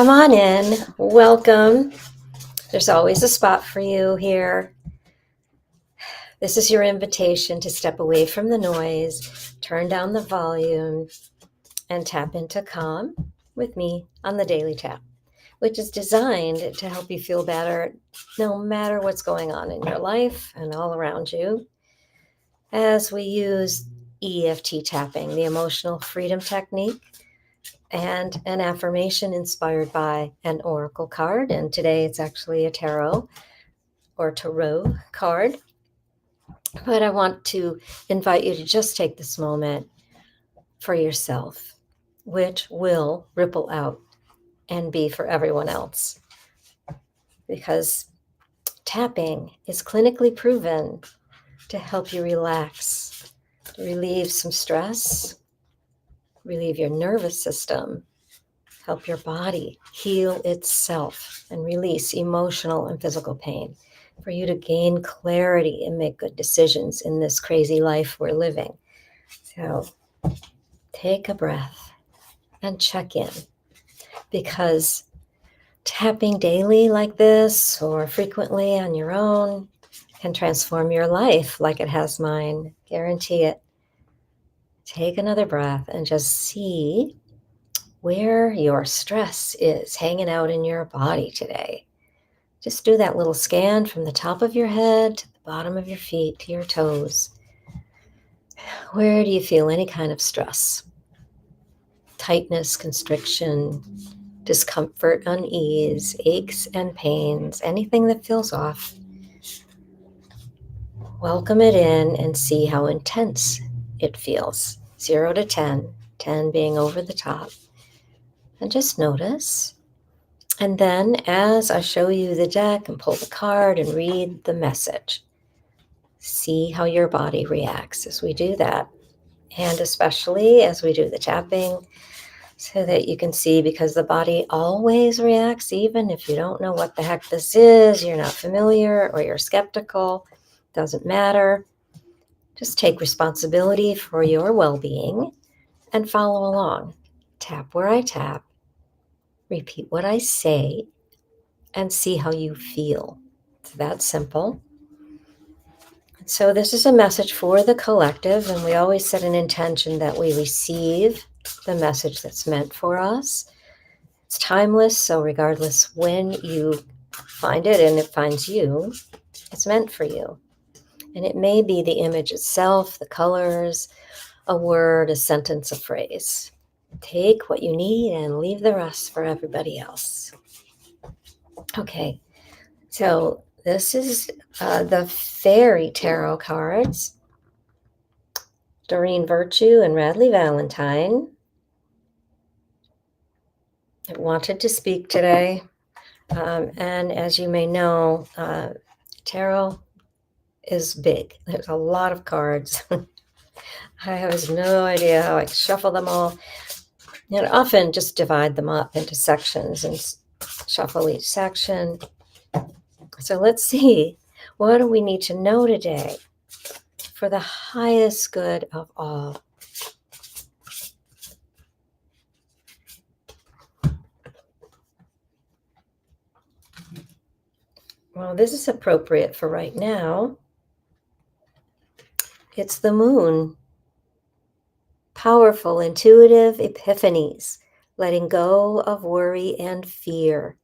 Come on in. Welcome. There's always a spot for you here. This is your invitation to step away from the noise, turn down the volume, and tap into calm with me on the Daily Tap, which is designed to help you feel better no matter what's going on in your life and all around you. As we use EFT tapping, the emotional freedom technique, and an affirmation inspired by an oracle card. And today it's actually a tarot card. But I want to invite you to just take this moment for yourself, which will ripple out and be for everyone else. Because tapping is clinically proven to help you relax, to relieve some stress, relieve your nervous system, help your body heal itself and release emotional and physical pain, for you to gain clarity and make good decisions in this crazy life we're living. So take a breath and check in, because tapping daily like this or frequently on your own can transform your life like it has mine. Guarantee it. Take another breath and just see where your stress is hanging out in your body today. Just do that little scan from the top of your head to the bottom of your feet to your toes. Where do you feel any kind of stress? Tightness, constriction, discomfort, unease, aches and pains, anything that feels off. Welcome it in and see how intense it feels. 0 to 10, 10 being over the top. And just notice. And then as I show you the deck and pull the card and read the message, see how your body reacts as we do that. And especially as we do the tapping, so that you can see, because the body always reacts, even if you don't know what the heck this is, you're not familiar, or you're skeptical, doesn't matter. Just take responsibility for your well-being and follow along. Tap where I tap, repeat what I say, and see how you feel. It's that simple. So this is a message for the collective, and we always set an intention that we receive the message that's meant for us. It's timeless, so regardless when you find it and it finds you, it's meant for you. And it may be the image itself, the colors, a word, a sentence, a phrase. Take what you need and leave the rest for everybody else. Okay, so this is the Fairy Tarot cards, DOREEN Virtue and RADLEIGH Valentine. I wanted to speak today, and as you may know, tarot is big. There's a lot of cards. I have no idea how I shuffle them all, and often just divide them up into sections and shuffle each section. So let's see, what do we need to know today for the highest good of all? Well, this is appropriate for right now. It's the moon. Powerful, intuitive epiphanies, letting go of worry and fear,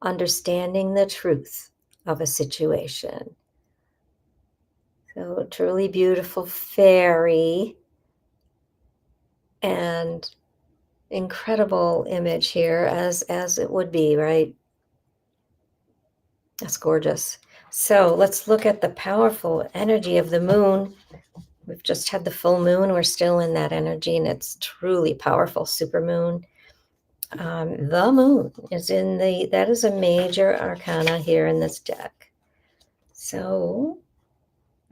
understanding the truth of a situation. So truly beautiful fairy, and incredible image here, as it would be, right? That's gorgeous. So let's look at the powerful energy of the moon. We've just had the full moon. We're still in that energy, and it's truly powerful. Supermoon. The moon is that is a major arcana here in this deck. So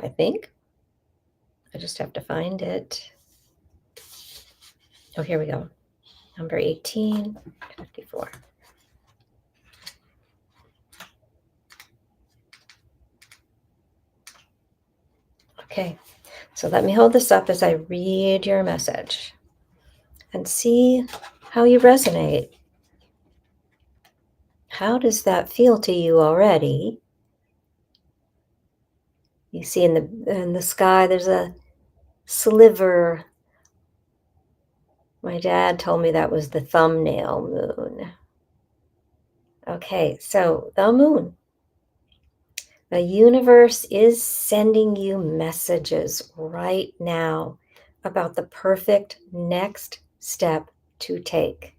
I think I just have to find it. Oh, here we go. Number 1854. Okay, so let me hold this up as I read your message and see how you resonate. how does that feel to you already? You see in the sky, there's a sliver. My dad told me that was the thumbnail moon. Okay, so the moon. The universe is sending you messages right now about the perfect next step to take.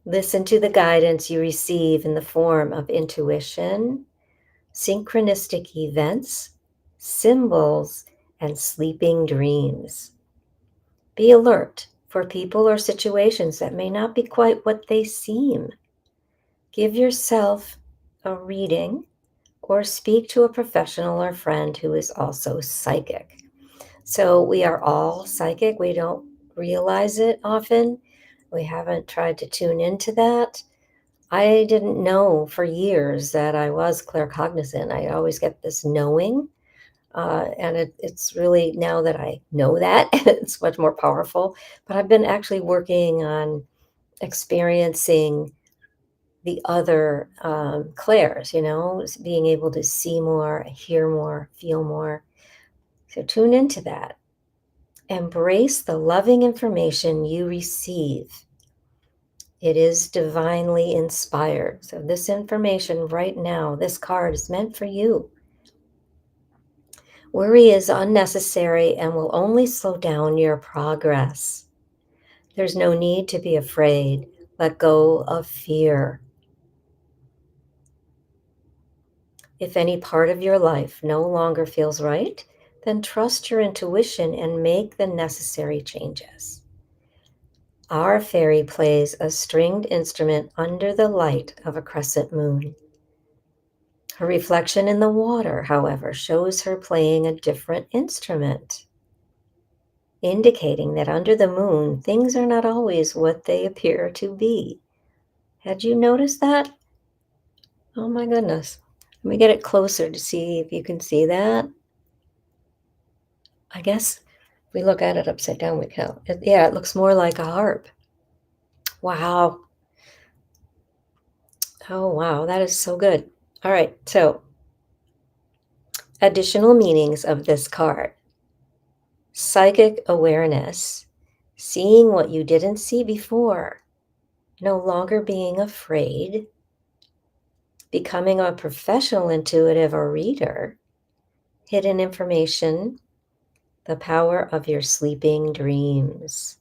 Listen to the guidance you receive in the form of intuition, synchronistic events, symbols, and sleeping dreams. Be alert for people or situations that may not be quite what they seem. Give yourself a reading or speak to a professional or friend who is also psychic. So we are all psychic. We don't realize it often. We haven't tried to tune into that. I didn't know for years that I was claircognizant. I always get this knowing. And it's really, now that I know that, it's much more powerful. But I've been actually working on experiencing the other clairs, being able to see more, hear more, feel more. So tune into that. Embrace the loving information you receive. It is divinely inspired. So this information right now, this card is meant for you. Worry is unnecessary and will only slow down your progress. There's no need to be afraid. Let go of fear. If any part of your life no longer feels right, then trust your intuition and make the necessary changes. Our fairy plays a stringed instrument under the light of a crescent moon. Her reflection in the water, however, shows her playing a different instrument, indicating that under the moon, things are not always what they appear to be. Had you noticed that? Oh my goodness. Let me get it closer to see if you can see that. I guess if we look at it upside down, we can. Yeah, it looks more like a harp. Wow. Oh, wow. That is so good. All right. So, additional meanings of this card: psychic awareness, seeing what you didn't see before, no longer being afraid, becoming a professional intuitive or reader, hidden information, the power of your sleeping dreams.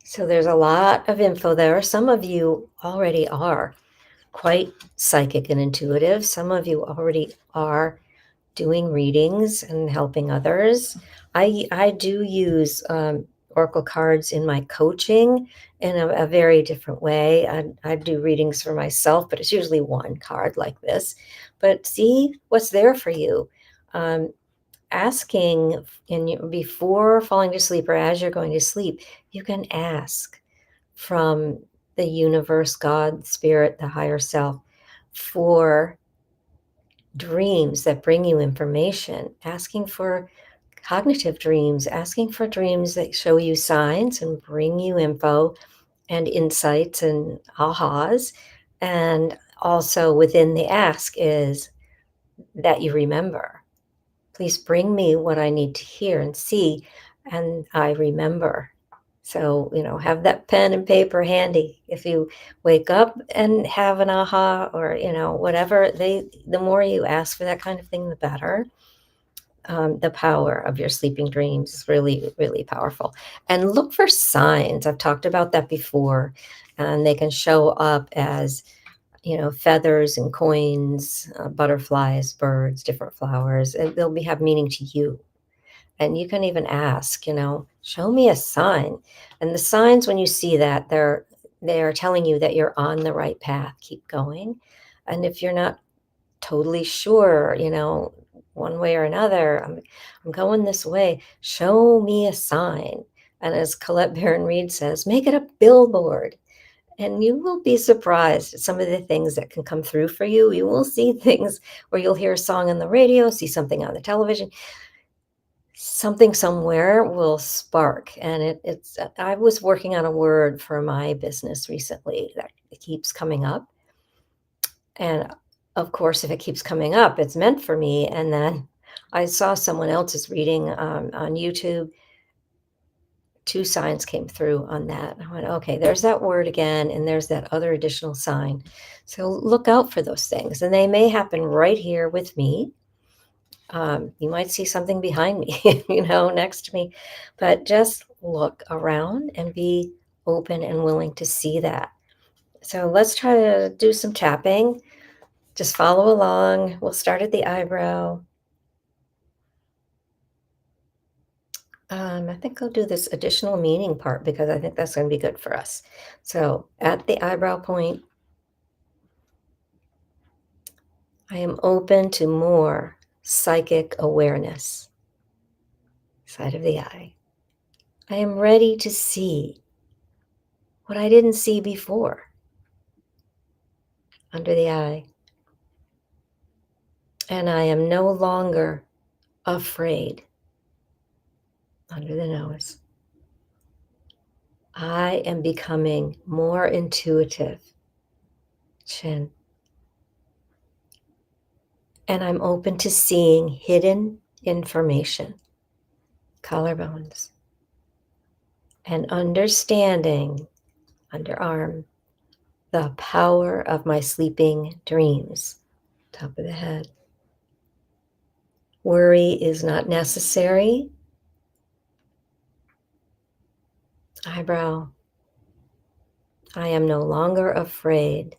So there's a lot of info there. Some of you already are quite psychic and intuitive. Some of you already are doing readings and helping others. I do use oracle cards in my coaching in a very different way. I do readings for myself, but it's usually one card like this. But see what's there for you. Asking before falling to sleep or as you're going to sleep, you can ask from the universe, God, spirit, the higher self, for dreams that bring you information, asking for cognitive dreams, asking for dreams that show you signs and bring you info and insights and ahas. And also within the ask is that you remember. Please bring me what I need to hear and see, and I remember. So, have that pen and paper handy. If you wake up and have an aha or, whatever, the more you ask for that kind of thing, the better. The power of your sleeping dreams is really, really powerful. And look for signs. I've talked about that before, and they can show up as, feathers and coins, butterflies, birds, different flowers. And they'll have meaning to you. And you can even ask, show me a sign. And the signs, when you see that, they're telling you that you're on the right path. Keep going. And if you're not totally sure, one way or another, I'm going this way, show me a sign. And as Colette Baron Reed says, make it a billboard. And you will be surprised at some of the things that can come through for you. You will see things where you'll hear a song on the radio, see something on the television, something somewhere will spark. And I was working on a word for my business recently that it keeps coming up. And of course, if it keeps coming up, it's meant for me. And then I saw someone else's reading on YouTube. Two signs came through on that. I went, okay, there's that word again, and there's that other additional sign. So look out for those things. And they may happen right here with me. You might see something behind me, next to me, but just look around and be open and willing to see that. So let's try to do some tapping. Just follow along. We'll start at the eyebrow. I think I'll do this additional meaning part because I think that's going to be good for us. So at the eyebrow point, I am open to more psychic awareness. Side of the eye. I am ready to see what I didn't see before. Under the eye. And I am no longer afraid. Under the nose. I am becoming more intuitive. Chin. And I'm open to seeing hidden information. Collarbones. And understanding, underarm, the power of my sleeping dreams. Top of the head. Worry is not necessary. Eyebrow. I am no longer afraid.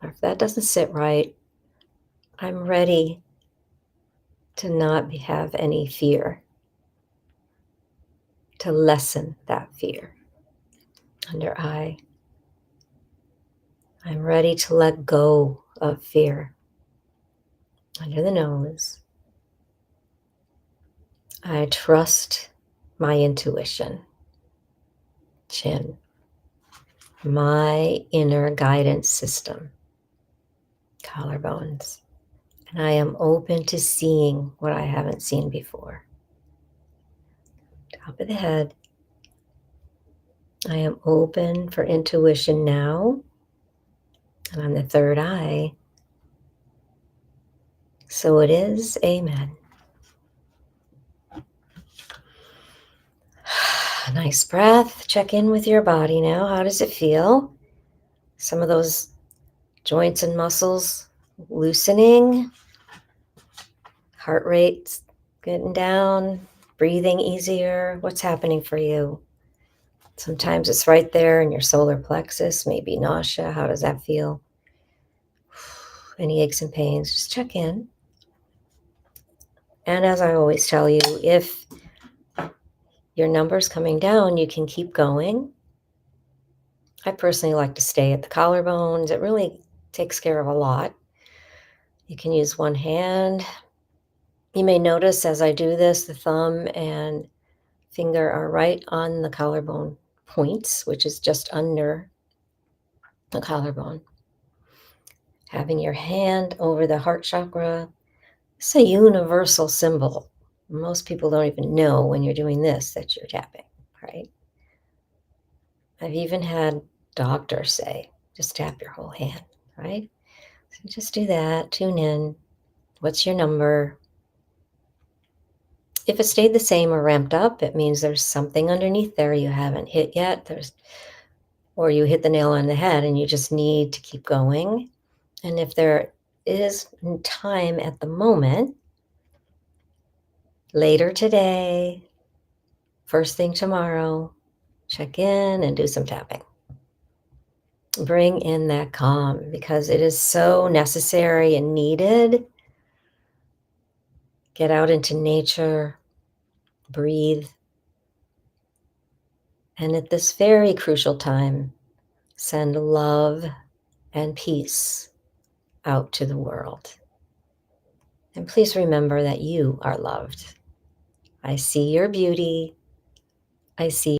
Or if that doesn't sit right, I'm ready to not have any fear, to lessen that fear. Under eye. I'm ready to let go of fear. Under the nose. I trust my intuition. Chin. My inner guidance system. Collarbones. And I am open to seeing what I haven't seen before. Top of the head. I am open for intuition now. And on the third eye. So it is. Amen. Nice breath. Check in with your body now. How does it feel? Some of those joints and muscles loosening. Heart rate's getting down. Breathing easier. What's happening for you? Sometimes it's right there in your solar plexus. Maybe nausea. How does that feel? Any aches and pains? Just check in. And as I always tell you, if your number's coming down, you can keep going. I personally like to stay at the collarbones. It really takes care of a lot. You can use one hand. You may notice as I do this, the thumb and finger are right on the collarbone points, which is just under the collarbone. Having your hand over the heart chakra, it's a universal symbol. Most people don't even know when you're doing this that you're tapping, right? I've even had doctors say, just tap your whole hand, right? So just do that, tune in. What's your number? If it stayed the same or ramped up, it means there's something underneath there you haven't hit yet. Or you hit the nail on the head and you just need to keep going. And if there is time at the moment, later today, first thing tomorrow, check in and do some tapping. Bring in that calm because it is so necessary and needed. Get out into nature, breathe. And at this very crucial time, send love and peace out to the world. And please remember that you are loved. I see your beauty. I see